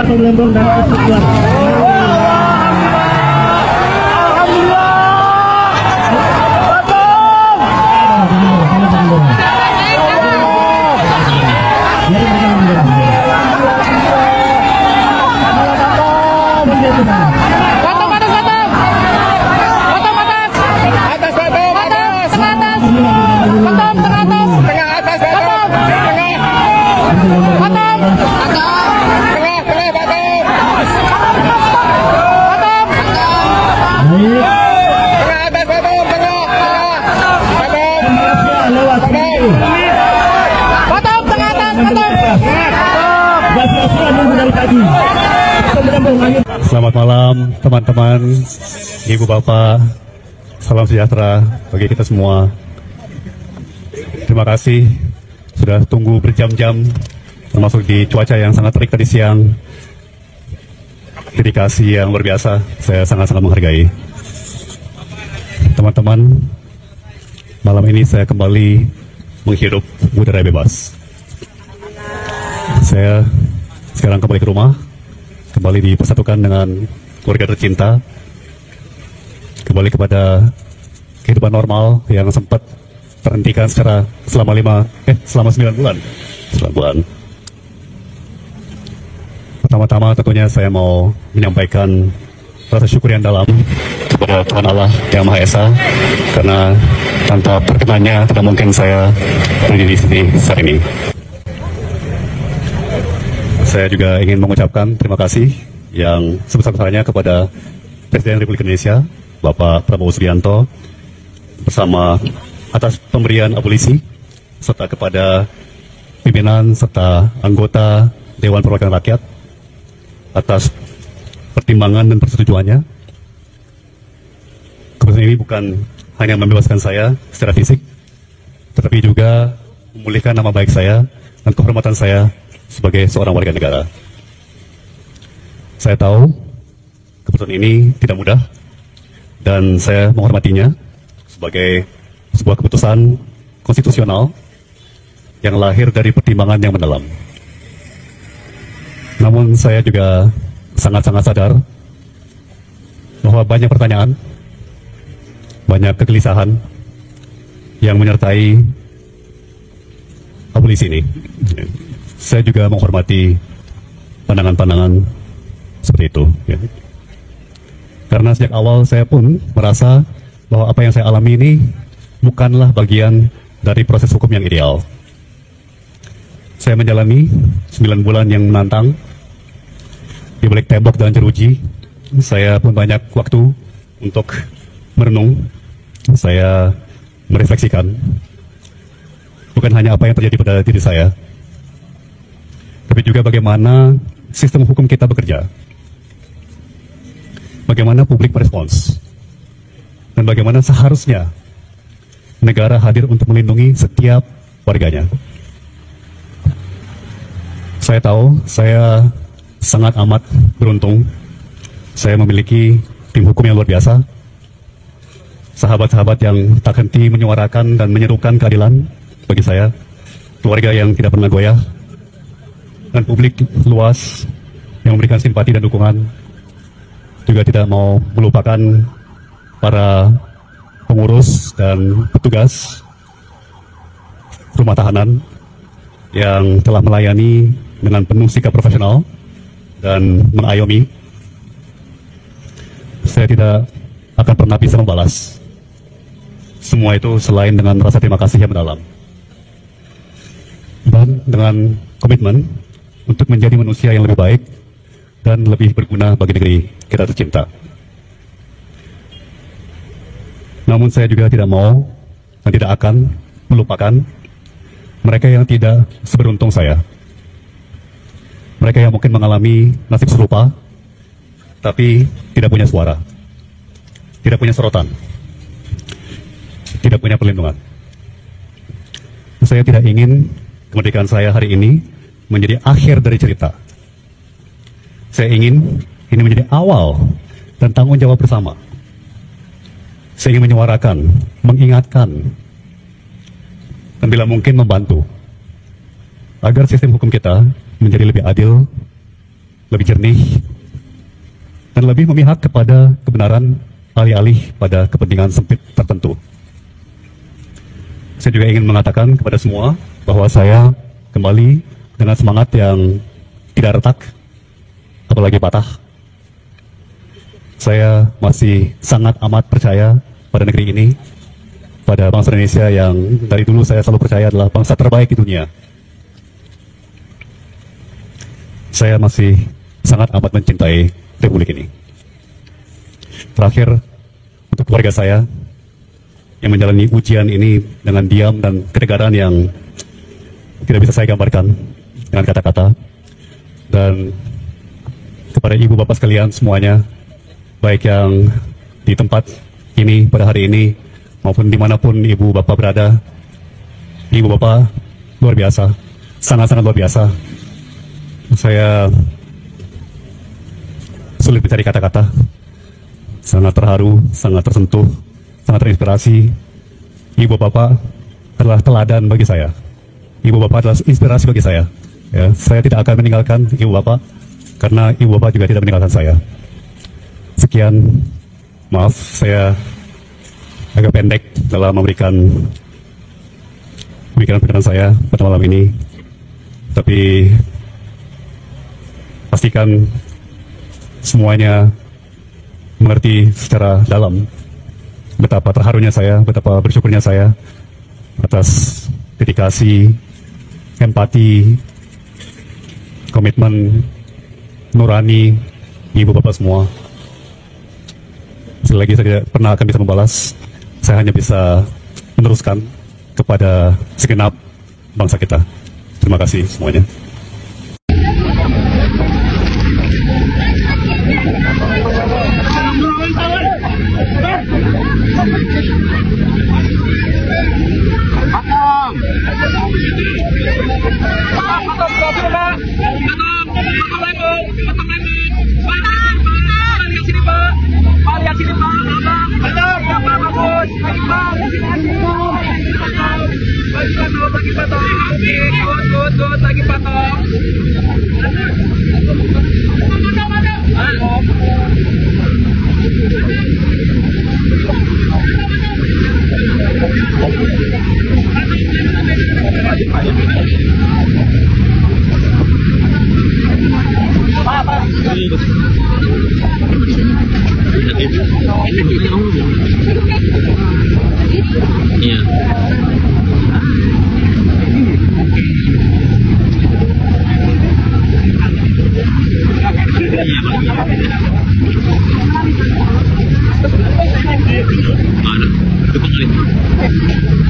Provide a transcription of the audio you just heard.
Lembong dan Kesatuan. Selamat malam teman-teman, ibu bapak, salam sejahtera bagi kita semua. Terima kasih sudah tunggu berjam-jam, termasuk di cuaca yang sangat terik tadi siang. Dedikasi yang luar biasa, saya sangat-sangat menghargai. Teman-teman, malam ini saya kembali menghirup udara bebas. Saya sekarang kembali ke rumah, kembali dipersatukan dengan keluarga tercinta, kembali kepada kehidupan normal yang sempat terhentikan selama 9 bulan. Pertama-tama tentunya saya mau menyampaikan rasa syukur yang dalam kepada Tuhan Allah Yang Maha Esa, karena tanpa perkenannya tidak mungkin saya berdiri di sini saat ini. Saya juga ingin mengucapkan terima kasih yang sebesar-besarnya kepada Presiden Republik Indonesia, Bapak Prabowo Subianto, bersama atas pemberian abolisi, serta kepada pimpinan serta anggota Dewan Perwakilan Rakyat atas pertimbangan dan persetujuannya. Keputusan ini bukan hanya membebaskan saya secara fisik, tetapi juga memulihkan nama baik saya dan kehormatan saya sebagai seorang warga negara. Saya tahu keputusan ini tidak mudah dan saya menghormatinya sebagai sebuah keputusan konstitusional yang lahir dari pertimbangan yang mendalam. Namun saya juga sangat-sangat sadar bahwa banyak pertanyaan, banyak kegelisahan yang menyertai abolisi ini. Saya juga menghormati pandangan-pandangan seperti itu. Ya. Karena sejak awal saya pun merasa bahwa apa yang saya alami ini bukanlah bagian dari proses hukum yang ideal. Saya menjalani 9 bulan yang menantang di balik tembok dan jeruji. Saya pun banyak waktu untuk merenung. Saya merefleksikan bukan hanya apa yang terjadi pada diri saya, tapi juga bagaimana sistem hukum kita bekerja, bagaimana publik merespons, dan bagaimana seharusnya negara hadir untuk melindungi setiap warganya. Saya tahu saya sangat amat beruntung. Saya memiliki tim hukum yang luar biasa, sahabat-sahabat yang tak henti menyuarakan dan menyerukan keadilan bagi saya, keluarga yang tidak pernah goyah, dan publik luas yang memberikan simpati dan dukungan. Juga tidak mau melupakan para pengurus dan petugas rumah tahanan yang telah melayani dengan penuh sikap profesional dan mengayomi. Saya tidak akan pernah bisa membalas semua itu selain dengan rasa terima kasih yang mendalam dan dengan komitmen untuk menjadi manusia yang lebih baik dan lebih berguna bagi negeri kita tercinta. Namun saya juga tidak mau dan tidak akan melupakan mereka yang tidak seberuntung saya. Mereka yang mungkin mengalami nasib serupa, tapi tidak punya suara, tidak punya sorotan, tidak punya perlindungan. Saya tidak ingin kemerdekaan saya hari ini menjadi akhir dari cerita. Saya ingin ini menjadi awal dan tanggung jawab bersama. Saya ingin menyuarakan, mengingatkan, dan bila mungkin membantu agar sistem hukum kita menjadi lebih adil, lebih jernih, dan lebih memihak kepada kebenaran alih-alih pada kepentingan sempit tertentu. Saya juga ingin mengatakan kepada semua bahwa saya kembali dengan semangat yang tidak retak, apalagi patah. Saya masih sangat amat percaya pada negeri ini, pada bangsa Indonesia yang dari dulu saya selalu percaya adalah bangsa terbaik di dunia. Saya masih sangat amat mencintai Republik ini. Terakhir, untuk keluarga saya yang menjalani ujian ini dengan diam dan ketegaran yang tidak bisa saya gambarkan dengan kata-kata, dan kepada ibu bapak sekalian semuanya, baik yang di tempat ini pada hari ini maupun dimanapun ibu bapak berada, ibu bapak luar biasa, sangat-sangat luar biasa. Saya sulit mencari kata-kata, sangat terharu, sangat tersentuh, sangat terinspirasi. Ibu bapak adalah teladan bagi saya. Ibu bapak adalah inspirasi bagi saya. Ya, saya tidak akan meninggalkan ibu bapak, karena ibu bapak juga tidak meninggalkan saya. Sekian, maaf saya agak pendek dalam memberikan pemikiran saya pada malam ini. Tapi pastikan semuanya mengerti secara dalam betapa terharunya saya, betapa bersyukurnya saya atas dedikasi, empati, komitmen nurani ibu bapak semua. Sekali lagi saya tidak pernah akan bisa membalas, saya hanya bisa meneruskan kepada segenap bangsa kita. Terima kasih semuanya. Lagi potong. Iya. Mana? Itu kali.